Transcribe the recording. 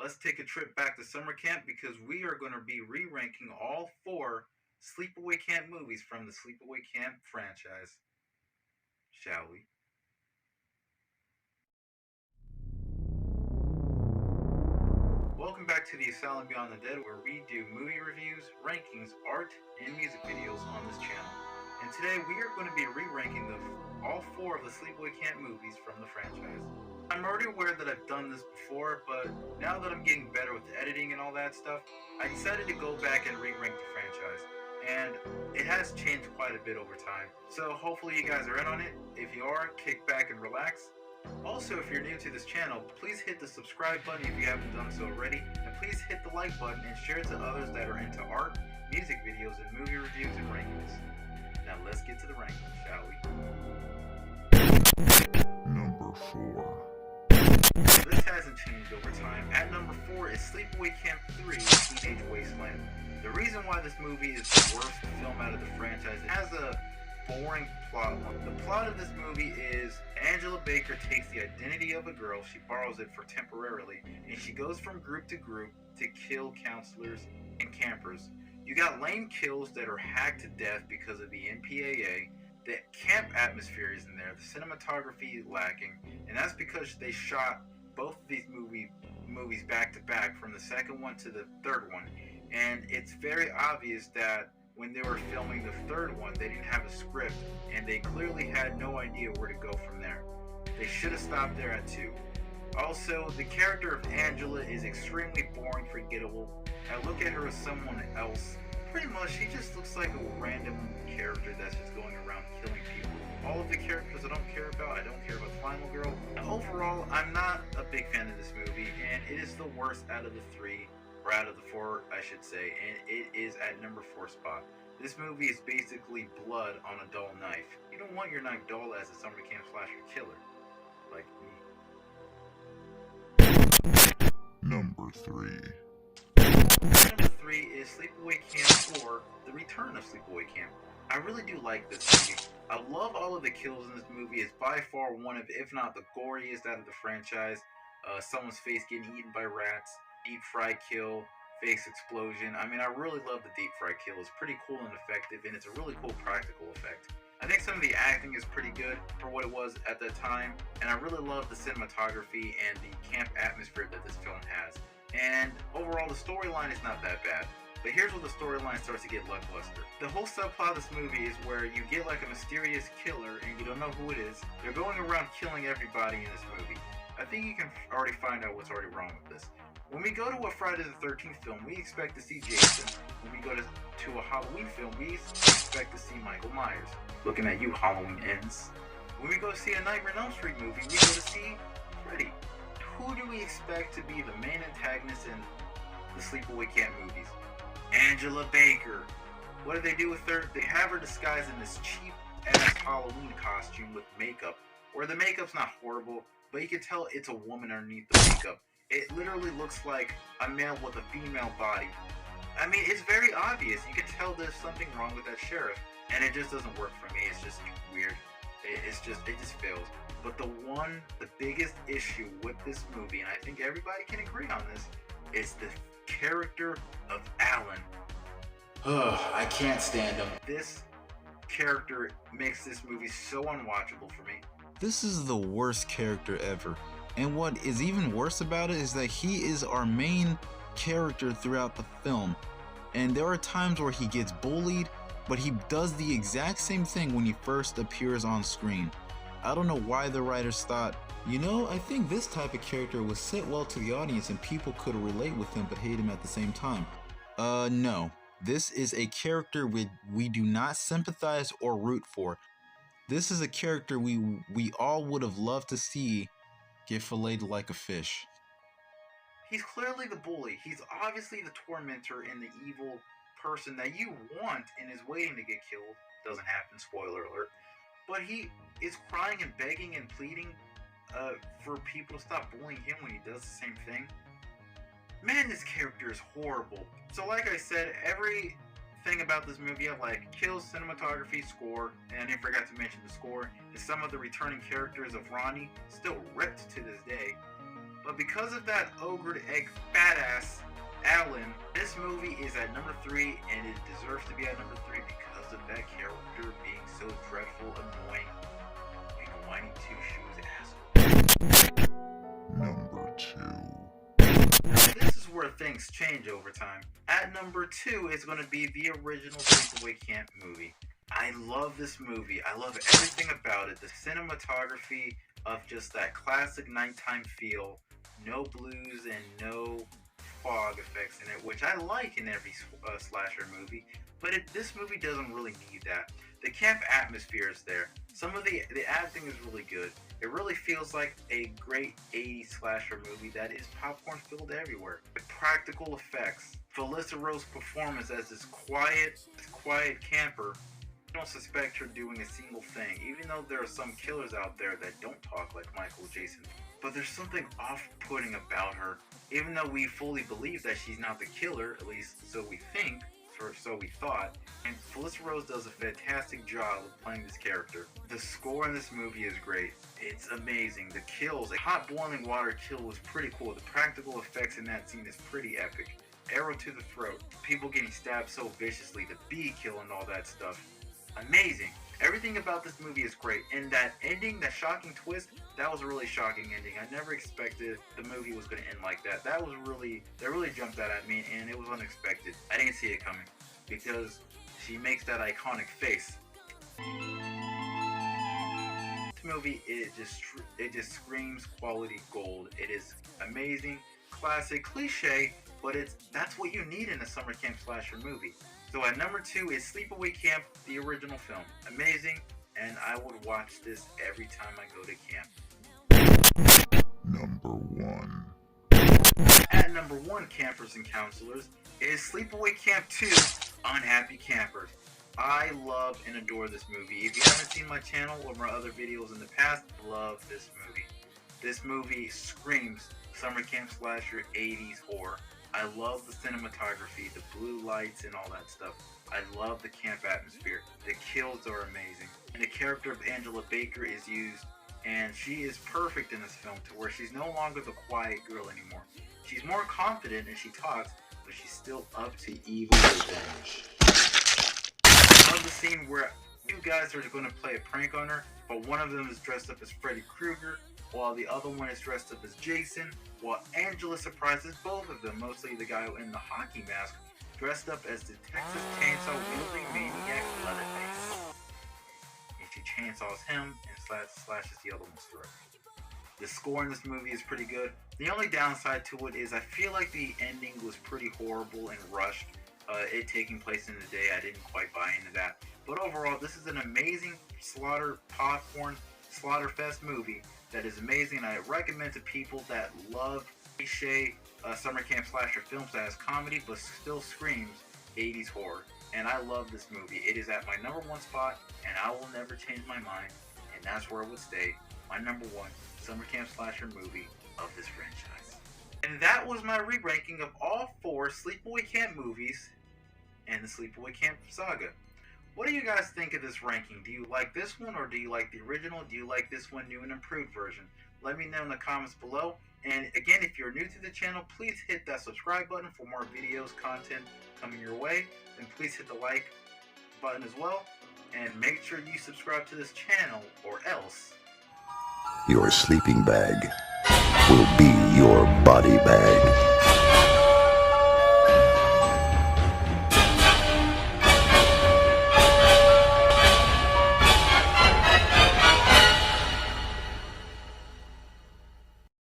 let's take a trip back to summer camp because we are going to be re-ranking all 4 Sleepaway Camp movies from the Sleepaway Camp franchise. Shall we? Welcome back to the Asylum Beyond the Dead, where we do movie reviews, rankings, art, and music videos on this channel. And today we are going to be re-ranking all 4 of the Sleepaway Camp movies from the franchise. I'm already aware that I've done this before, but now that I'm getting better with editing and all that stuff, I decided to go back and re-rank the franchise. And it has changed quite a bit over time. So hopefully you guys are in on it. If you are, kick back and relax. Also, if you're new to this channel, please hit the subscribe button if you haven't done so already, and please hit the like button and share it to others that are into art, music videos, and movie reviews and rankings. Now let's get to the rankings, shall we? Number 4. This hasn't changed over time. At number 4 is Sleepaway Camp 3, Teenage Wasteland. The reason why this movie is the worst film out of the franchise, it has a boring plot. The plot of this movie is Angela Baker takes the identity of a girl, she borrows it for temporarily, and she goes from group to group to kill counselors and campers. You got lame kills that are hacked to death because of the MPAA. The camp atmosphere is in there, the cinematography is lacking, and that's because they shot both of these movies back to back, from the second one to the third one, and it's very obvious that when they were filming the third one, they didn't have a script, and they clearly had no idea where to go from there. They should have stopped there at 2. Also, the character of Angela is extremely boring, forgettable. I look at her as someone else. Pretty much, she just looks like a random character that's just going around killing people. All of the characters I don't care about. I don't care about the final girl. Overall, I'm not a big fan of this movie, and it is the worst out of the 3. Or out of the 4, I should say, and it is at number 4 spot. This movie is basically blood on a dull knife. You don't want your knife dull as a summer camp slasher killer, like me. Number 3. Number 3 is Sleepaway Camp 4, The Return of Sleepaway Camp. I really do like this movie. I love all of the kills in this movie. It's by far one of, if not the goriest out of the franchise. Someone's face getting eaten by rats, deep fry kill, face explosion. I mean, I really love the deep fry kill. It's pretty cool and effective, and it's a really cool practical effect. I think some of the acting is pretty good for what it was at the time, and I really love the cinematography and the camp atmosphere that this film has. And overall, the storyline is not that bad. But here's where the storyline starts to get lackluster. The whole subplot of this movie is where you get like a mysterious killer, and you don't know who it is. They're going around killing everybody in this movie. I think you can already find out what's already wrong with this. When we go to a Friday the 13th film, we expect to see Jason. When we go to a Halloween film, we expect to see Michael Myers. Looking at you, Halloween ends. When we go see a Nightmare on Elm Street movie, we go to see Freddy. Who do we expect to be the main antagonist in the Sleepaway Camp movies? Angela Baker. What do they do with her? They have her disguised in this cheap-ass Halloween costume with makeup, where the makeup's not horrible, but you can tell it's a woman underneath the makeup. It literally looks like a male with a female body. I mean, it's very obvious. You can tell there's something wrong with that sheriff, and it just doesn't work for me. It's just weird. It just fails. But the biggest issue with this movie, and I think everybody can agree on this, is the character of Alan. I can't stand him. This character makes this movie so unwatchable for me. This is the worst character ever. And what is even worse about it is that he is our main character throughout the film. And there are times where he gets bullied, but he does the exact same thing when he first appears on screen. I don't know why the writers thought, I think this type of character would sit well to the audience and people could relate with him but hate him at the same time. No. This is a character we do not sympathize or root for. This is a character we all would have loved to see get filleted like a fish. He's clearly the bully. He's obviously the tormentor and the evil person that you want and is waiting to get killed. Doesn't happen, spoiler alert. But he is crying and begging and pleading for people to stop bullying him when he does the same thing. Man, this character is horrible. So like I said, everything about this movie I like. Kills, cinematography, score, and I forgot to mention the score is some of the returning characters of Ronnie, still ripped to this day. But because of that ogre egg badass Alan, this movie is at number 3, and it deserves to be at number 3 because of that character being so dreadful, annoying, being a whiny two-shoes asshole. Number 2. This is where things change over time. At number 2 is going to be the original Sleepaway Camp movie. I love this movie. I love everything about it. The cinematography of just that classic nighttime feel. No blues and no fog effects in it, which I like in every slasher movie. But this movie doesn't really need that. The camp atmosphere is there. Some of the acting is really good. It really feels like a great 80s slasher movie that is popcorn filled everywhere. The practical effects. Felissa Rose's performance as this quiet camper. You don't suspect her doing a single thing, even though there are some killers out there that don't talk like Michael Jason. But there's something off-putting about her, even though we fully believe that she's not the killer, at least so we think, or so we thought. And Felissa Rose does a fantastic job of playing this character. The score in this movie is great. It's amazing. The kills, a hot boiling water kill was pretty cool. The practical effects in that scene is pretty epic. Arrow to the throat, people getting stabbed so viciously, the bee kill and all that stuff. Amazing. Everything about this movie is great. And that ending, that shocking twist, that was a really shocking ending. I never expected the movie was going to end like that. That really jumped out at me, and it was unexpected. I didn't see it coming because she makes that iconic face. This movie, it just screams quality gold. It is amazing, classic, cliche, but that's what you need in a summer camp slasher movie. So at number 2 is Sleepaway Camp, the original film. Amazing, and I would watch this every time I go to camp. Number 1. At number 1, campers and counselors, is Sleepaway Camp 2, Unhappy Campers. I love and adore this movie. If you haven't seen my channel or my other videos in the past, love this movie. This movie screams summer camp slasher 80s horror. I love the cinematography, the blue lights and all that stuff. I love the camp atmosphere. The kills are amazing. And the character of Angela Baker is used, and she is perfect in this film to where she's no longer the quiet girl anymore. She's more confident and she talks, but she's still up to evil revenge. I love the scene where two guys are going to play a prank on her, but one of them is dressed up as Freddy Krueger, while the other one is dressed up as Jason, while Angela surprises both of them, mostly the guy in the hockey mask, dressed up as the Texas Chainsaw wielding maniac Leatherface. And she chainsaws him and slashes the other one's throat. The score in this movie is pretty good. The only downside to it is I feel like the ending was pretty horrible and rushed. It taking place in the day, I didn't quite buy into that. But overall, this is an amazing slaughterfest movie that is amazing, and I recommend to people that love cliche summer camp slasher films that has comedy but still screams 80s horror. And I love this movie. It is at my number 1 spot, and I will never change my mind, and that's where it would stay. My number 1 summer camp slasher movie of this franchise. And that was my re-ranking of all 4 Sleepaway Camp movies and the Sleepaway Camp saga. What do you guys think of this ranking? Do you like this one, or do you like the original? Do you like this one, new and improved version? Let me know in the comments below. And again, if you're new to the channel, please hit that subscribe button for more videos, content coming your way. And please hit the like button as well. And make sure you subscribe to this channel, or else your sleeping bag will be your body bag.